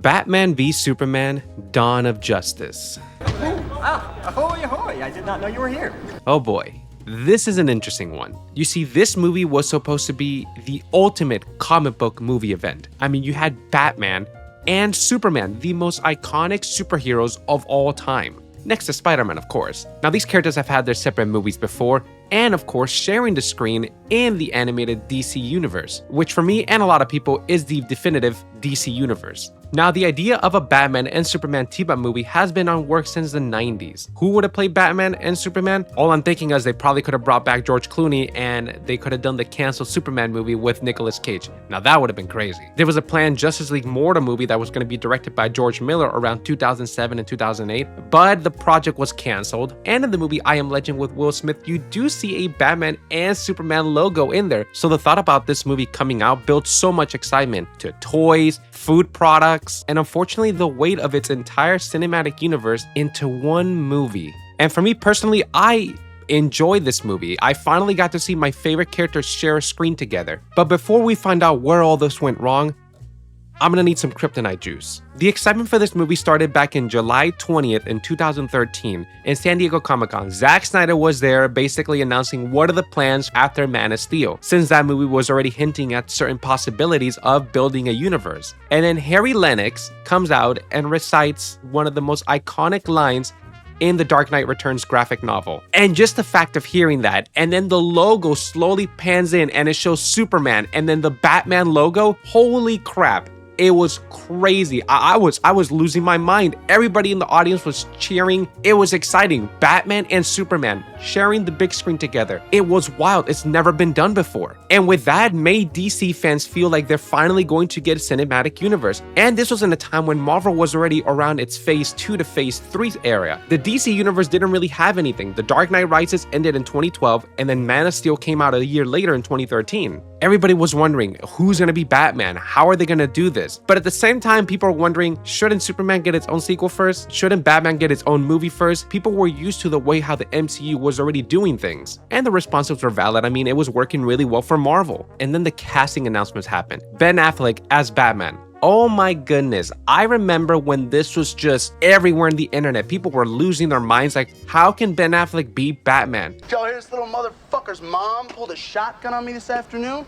Batman v Superman: Dawn of Justice. Ahoy, ahoy! I did not know you were here. Oh boy. This is an interesting one. You see, this movie was supposed to be the ultimate comic book movie event. I mean, you had Batman and Superman, the most iconic superheroes of all time. Next to Spider-Man, of course. Now, these characters have had their separate movies before, and of course, sharing the screen in the animated DC universe, which for me and a lot of people is the definitive DC universe. Now, the idea of a Batman and Superman team-up movie has been on work since the 90s. Who would have played Batman and Superman? All I'm thinking is they probably could have brought back George Clooney and they could have done the canceled Superman movie with Nicolas Cage. Now, that would have been crazy. There was a planned Justice League Mortal movie that was going to be directed by George Miller around 2007 and 2008, but the project was canceled. And in the movie I Am Legend with Will Smith, you do see a Batman and Superman logo in there. So the thought about this movie coming out built so much excitement to toys, food products, and unfortunately the weight of its entire cinematic universe into one movie. And for me personally, I enjoyed this movie. I finally got to see my favorite characters share a screen together. But before we find out where all this went wrong, I'm gonna need some kryptonite juice. The excitement for this movie started back in July 20th in 2013 in San Diego Comic-Con. Zack Snyder was there basically announcing what are the plans after Man of Steel, since that movie was already hinting at certain possibilities of building a universe. And then Harry Lennox comes out and recites one of the most iconic lines in the Dark Knight Returns graphic novel. And just the fact of hearing that, and then the logo slowly pans in and it shows Superman and then the Batman logo, holy crap. It was crazy. I was losing my mind. Everybody in the audience was cheering. It was exciting. Batman and Superman sharing the big screen together. It was wild. It's never been done before. And with that, made DC fans feel like they're finally going to get a cinematic universe. And this was in a time when Marvel was already around its phase 2 to phase 3 area. The DC universe didn't really have anything. The Dark Knight Rises ended in 2012, and then Man of Steel came out a year later in 2013. Everybody was wondering, who's gonna be Batman? How are they gonna do this? But at the same time, people are wondering, shouldn't Superman get its own sequel first? Shouldn't Batman get its own movie first? People were used to the way how the MCU was already doing things. And the responses were valid. I mean, it was working really well for Marvel. And then the casting announcements happened. Ben Affleck as Batman. Oh my goodness, I remember when this was just everywhere in the internet. People were losing their minds like, how can Ben Affleck be Batman? Y'all hear this little motherfucker's mom pulled a shotgun on me this afternoon?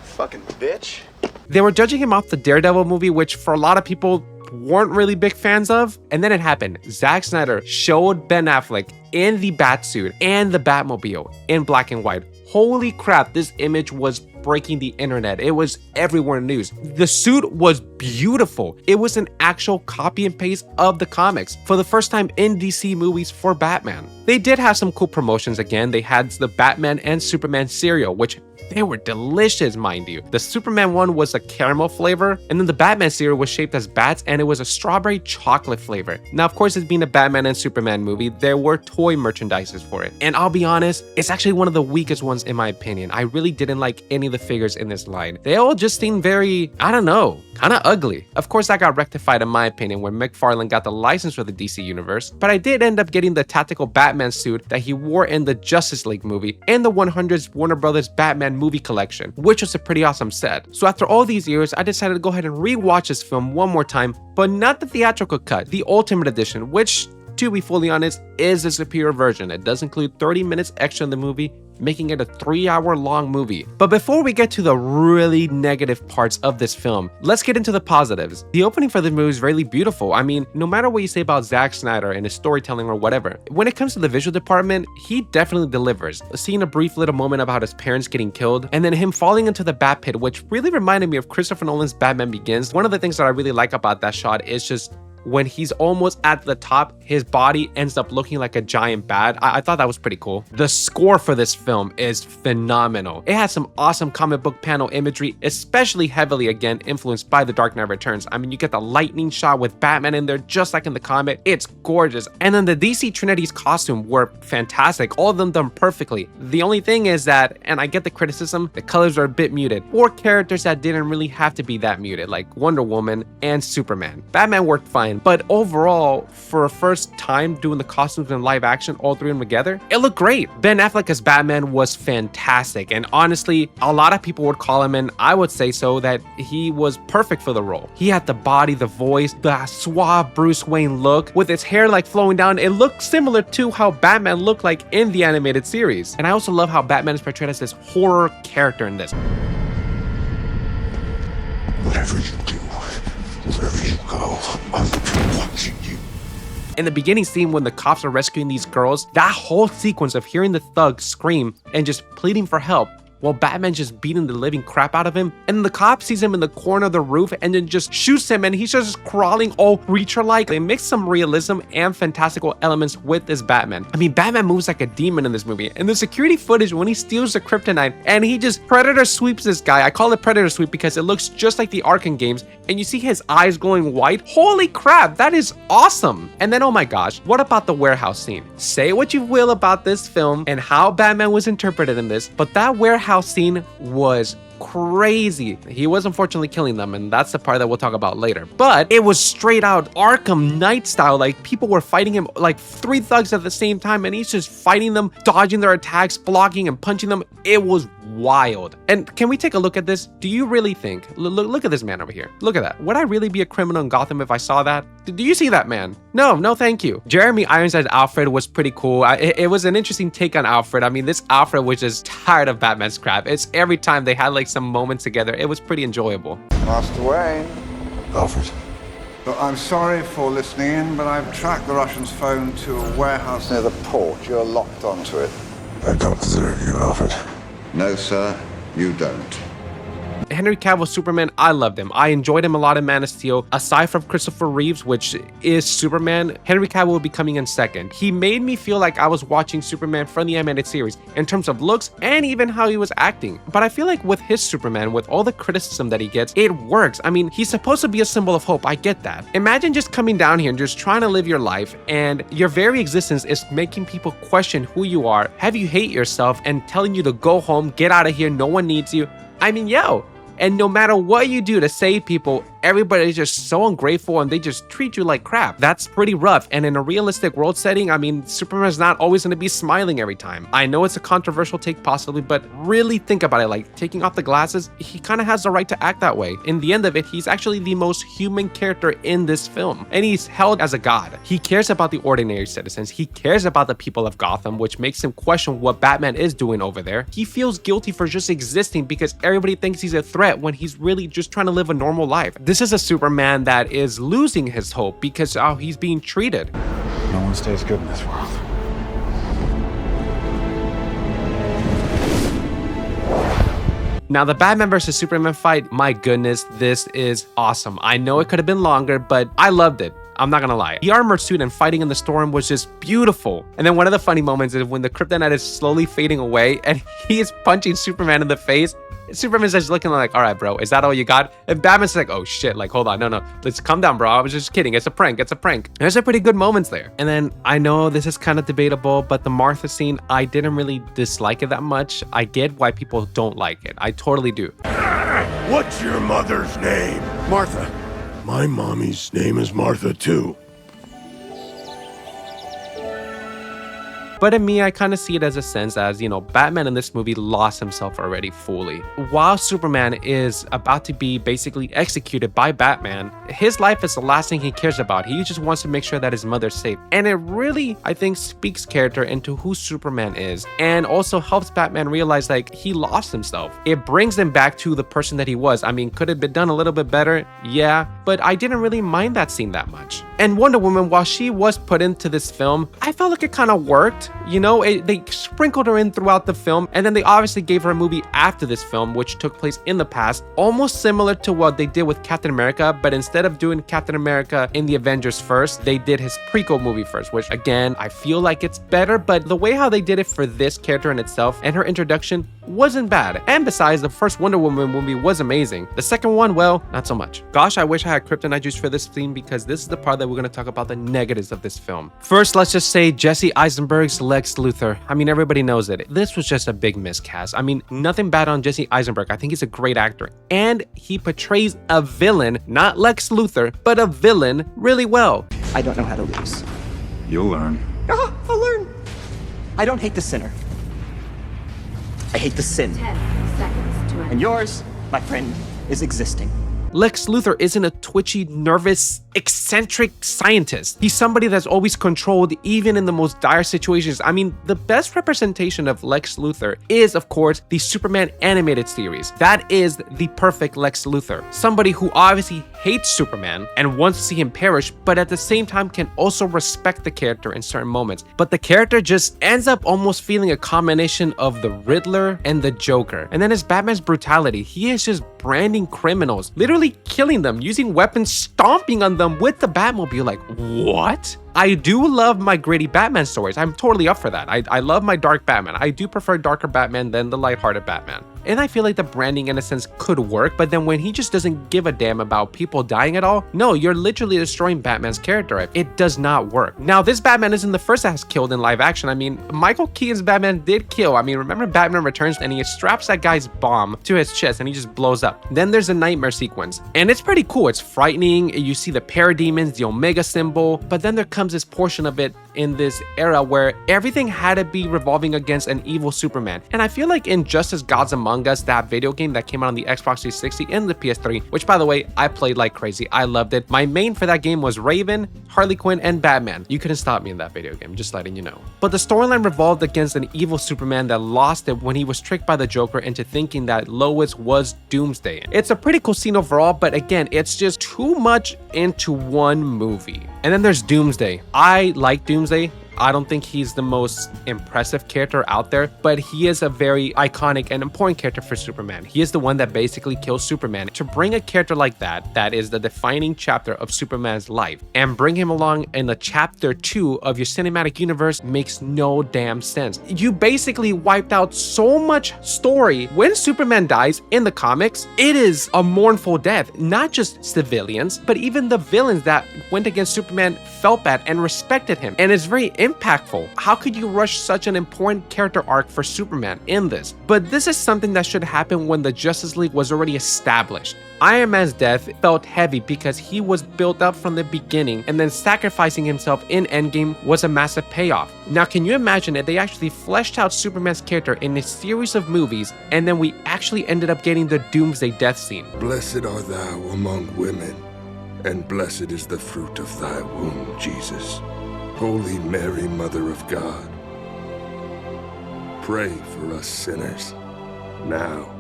Fucking bitch. They were judging him off the Daredevil movie, which for a lot of people weren't really big fans of. And then it happened. Zack Snyder showed Ben Affleck in the Batsuit and the Batmobile in black and white. Holy crap, this image was breaking the internet. It was everywhere in the news. The suit was beautiful. It was an actual copy and paste of the comics for the first time in DC movies for Batman. They did have some cool promotions again. They had the Batman and Superman cereal, which they were delicious, mind you. The Superman one was a caramel flavor, and then the Batman cereal was shaped as bats, and it was a strawberry chocolate flavor. Now, of course, it's being a Batman and Superman movie, there were toy merchandises for it. And I'll be honest, it's actually one of the weakest ones in my opinion. I really didn't like any of the figures in this line. They all just seemed very, I don't know, kind of ugly. Of course, that got rectified in my opinion when McFarlane got the license for the DC universe, but I did end up getting the tactical Batman suit that he wore in the Justice League movie and the 100s Warner Brothers Batman movie collection, which was a pretty awesome set. So after all these years, I decided to go ahead and rewatch this film one more time, but not the theatrical cut, the Ultimate Edition, which, to be fully honest, is a superior version. It does include 30 minutes extra in the movie, making it a 3-hour long movie. But before we get to the really negative parts of this film, let's get into the positives. The opening for the movie is really beautiful. I mean, no matter what you say about Zack Snyder and his storytelling or whatever, when it comes to the visual department, he definitely delivers. Seeing a brief little moment about his parents getting killed, and then him falling into the bat pit, which really reminded me of Christopher Nolan's Batman Begins. One of the things that I really like about that shot is just when he's almost at the top, his body ends up looking like a giant bat. I thought that was pretty cool. The score for this film is phenomenal. It has some awesome comic book panel imagery, especially heavily, again, influenced by The Dark Knight Returns. I mean, you get the lightning shot with Batman in there, just like in the comic. It's gorgeous. And then the DC Trinity's costume were fantastic. All of them done perfectly. The only thing is that, and I get the criticism, the colors are a bit muted, or characters that didn't really have to be that muted, like Wonder Woman and Superman. Batman worked fine fine. But overall, for a first time doing the costumes in live action, all three of them together, it looked great. Ben Affleck as Batman was fantastic. And honestly, a lot of people would call him, and I would say so, that he was perfect for the role. He had the body, the voice, the suave Bruce Wayne look with his hair like flowing down. It looked similar to how Batman looked like in the animated series. And I also love how Batman is portrayed as this horror character in this. Whatever you do, wherever you go, I'm watching you. In the beginning scene when the cops are rescuing these girls, that whole sequence of hearing the thug scream and just pleading for help while Batman's just beating the living crap out of him, and then the cop sees him in the corner of the roof and then just shoots him and he's just crawling all creature-like. They mix some realism and fantastical elements with this Batman. I mean, Batman moves like a demon in this movie, and the security footage when he steals the kryptonite and he just predator sweeps this guy. I call it predator sweep because it looks just like the Arkham games, and you see his eyes glowing white. Holy crap, that is awesome. And then, oh my gosh, what about the warehouse scene? Say what you will about this film and how Batman was interpreted in this, but that warehouse scene was crazy. He was unfortunately killing them, and that's the part that we'll talk about later. But it was straight out Arkham Knight style. Like, people were fighting him like three thugs at the same time, and he's just fighting them, dodging their attacks, blocking and punching them. It was wild. And can we take a look at this? Do you really think, look at this man over here. Look at that. Would I really be a criminal in Gotham if I saw that? Do you see that man? No, thank you. Jeremy Irons as Alfred was pretty cool. It was an interesting take on Alfred. I mean, this Alfred was just tired of Batman's crap. It's every time they had like some moments together, it was pretty enjoyable. Master Wayne. Alfred. Look, I'm sorry for listening in, but I've tracked the Russian's phone to a warehouse near the port. You're locked onto it. I don't deserve you, Alfred. No, sir, you don't. Henry Cavill's Superman, I loved him. I enjoyed him a lot in Man of Steel. Aside from Christopher Reeves, which is Superman, Henry Cavill will be coming in second. He made me feel like I was watching Superman from the animated series in terms of looks and even how he was acting. But I feel like with his Superman, with all the criticism that he gets, it works. I mean, he's supposed to be a symbol of hope. I get that. Imagine just coming down here and just trying to live your life, and your very existence is making people question who you are, have you hate yourself, and telling you to go home, get out of here, no one needs you. I mean, yo. And no matter what you do to save people, everybody's just so ungrateful and they just treat you like crap. That's pretty rough. And in a realistic world setting, I mean, Superman's not always going to be smiling every time. I know it's a controversial take possibly, but really think about it. Like, taking off the glasses, he kind of has the right to act that way. In the end of it, he's actually the most human character in this film. And he's held as a god. He cares about the ordinary citizens. He cares about the people of Gotham, which makes him question what Batman is doing over there. He feels guilty for just existing because everybody thinks he's a threat when he's really just trying to live a normal life. This is a Superman that is losing his hope because of how he's being treated. No one stays good in this world. Now, the Batman versus Superman fight, my goodness, this is awesome. I know it could have been longer, but I loved it. I'm not gonna lie. The armored suit and fighting in the storm was just beautiful. And then one of the funny moments is when the kryptonite is slowly fading away and he is punching Superman in the face. Superman's just looking like, all right, bro, is that all you got? And Batman's like, oh shit, like, hold on, no, let's calm down, bro. I was just kidding. It's a prank. There's some pretty good moments there. And then I know this is kind of debatable, but the Martha scene, I didn't really dislike it that much. I get why people don't like it. I totally do. What's your mother's name? Martha. My mommy's name is Martha, too. But in me, I kind of see it as a sense as, you know, Batman in this movie lost himself already fully. While Superman is about to be basically executed by Batman, his life is the last thing he cares about. He just wants to make sure that his mother's safe. And it really, I think, speaks character into who Superman is and also helps Batman realize, like, he lost himself. It brings him back to the person that he was. I mean, could it have been done a little bit better? Yeah, but I didn't really mind that scene that much. And Wonder Woman, while she was put into this film, I felt like it kind of worked. You know, they sprinkled her in throughout the film, and then they obviously gave her a movie after this film, which took place in the past, almost similar to what they did with Captain America, but instead of doing Captain America in the Avengers first, they did his prequel movie first, which again, I feel like it's better, but the way how they did it for this character in itself and her introduction wasn't bad. And besides, the first Wonder Woman movie was amazing. The second one, well, not so much. Gosh, I wish I had kryptonite juice for this scene because this is the part that we're going to talk about the negatives of this film. First, let's just say Jesse Eisenberg's as Lex Luthor, I mean, everybody knows it. This was just a big miscast. I mean, nothing bad on Jesse Eisenberg. I think he's a great actor. And he portrays a villain, not Lex Luthor, but a villain really well. I don't know how to lose. You'll learn. I'll learn. I don't hate the sinner. I hate the sin. 10 seconds to end. And yours, my friend, is existing. Lex Luthor isn't a twitchy, nervous, eccentric scientist. He's somebody that's always controlled, even in the most dire situations. I mean, the best representation of Lex Luthor is, of course, the Superman animated series. That is the perfect Lex Luthor. Somebody who obviously hates Superman and wants to see him perish, but at the same time can also respect the character in certain moments. But the character just ends up almost feeling a combination of the Riddler and the Joker. And then his Batman's brutality. He is just branding criminals, literally killing them, using weapons, stomping on them with the Batmobile. Like, what? I do love my gritty Batman stories. I'm totally up for that. I love my dark Batman. I do prefer darker Batman than the lighthearted Batman. And I feel like the branding in a sense could work, but then when he just doesn't give a damn about people dying at all, no, you're literally destroying Batman's character. It does not work. Now, this Batman isn't the first that has killed in live action. I mean, Michael Keaton's Batman did kill. I mean, remember Batman Returns and he straps that guy's bomb to his chest and he just blows up. Then there's a nightmare sequence and it's pretty cool. It's frightening. You see the parademons, the Omega symbol, but then there comes this portion of it in this era where everything had to be revolving against an evil Superman. And I feel like in Justice Gods Among Us, that video game that came out on the Xbox 360 and the PS3, which by the way, I played like crazy. I loved it. My main for that game was Raven, Harley Quinn, and Batman. You couldn't stop me in that video game, just letting you know. But the storyline revolved against an evil Superman that lost it when he was tricked by the Joker into thinking that Lois was Doomsday. It's a pretty cool scene overall, but again, it's just too much into one movie. And then there's Doomsday. I like Doomsday. I don't think he's the most impressive character out there, but he is a very iconic and important character for Superman. He is the one that basically kills Superman. To bring a character like that, that is the defining chapter of Superman's life, and bring him along in the chapter 2 of your cinematic universe makes no damn sense. You basically wiped out so much story. When Superman dies in the comics, it is a mournful death. Not just civilians, but even the villains that went against Superman felt bad and respected him. And it's very impactful. How could you rush such an important character arc for Superman in this? But this is something that should happen when the Justice League was already established. Iron Man's death felt heavy because he was built up from the beginning, and then sacrificing himself in Endgame was a massive payoff. Now, can you imagine if they actually fleshed out Superman's character in a series of movies, and then we actually ended up getting the Doomsday death scene? Blessed art thou among women, and blessed is the fruit of thy womb, Jesus. Holy Mary, Mother of God, pray for us sinners, now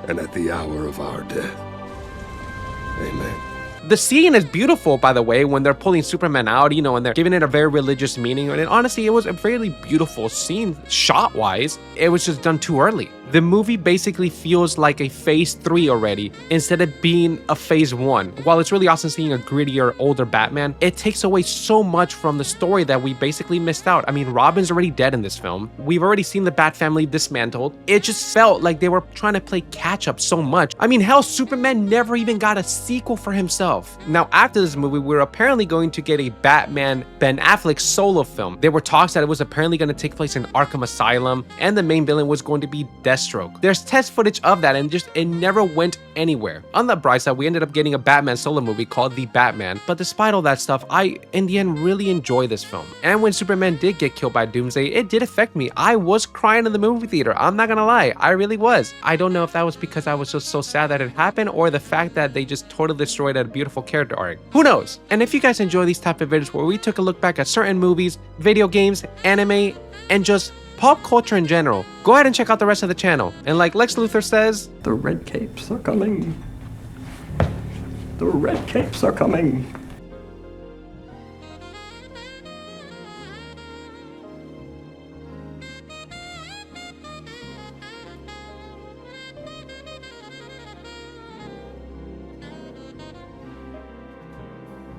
and at the hour of our death. Amen. The scene is beautiful, by the way, when they're pulling Superman out, you know, and they're giving it a very religious meaning. And honestly, it was a very beautiful scene, shot-wise. It was just done too early. The movie basically feels like a phase 3 already, instead of being a phase 1. While it's really awesome seeing a grittier, older Batman, it takes away so much from the story that we basically missed out. I mean, Robin's already dead in this film. We've already seen the Bat family dismantled. It just felt like they were trying to play catch up so much. I mean, hell, Superman never even got a sequel for himself. Now, after this movie, we're apparently going to get a Batman Ben Affleck solo film. There were talks that it was apparently going to take place in Arkham Asylum, and the main villain was going to be Deathstroke. There's test footage of that, and it never went anywhere. On the bright side, we ended up getting a Batman solo movie called The Batman, but despite all that stuff, I, in the end, really enjoy this film. And when Superman did get killed by Doomsday, it did affect me. I was crying in the movie theater. I'm not gonna lie, I really was. I don't know if that was because I was just so sad that it happened, or the fact that they just totally destroyed a beautiful character arc. Who knows? And if you guys enjoy these type of videos where we took a look back at certain movies, video games, anime, and just pop culture in general, go ahead and check out the rest of the channel. And like Lex Luthor says, The red capes are coming. The red capes are coming.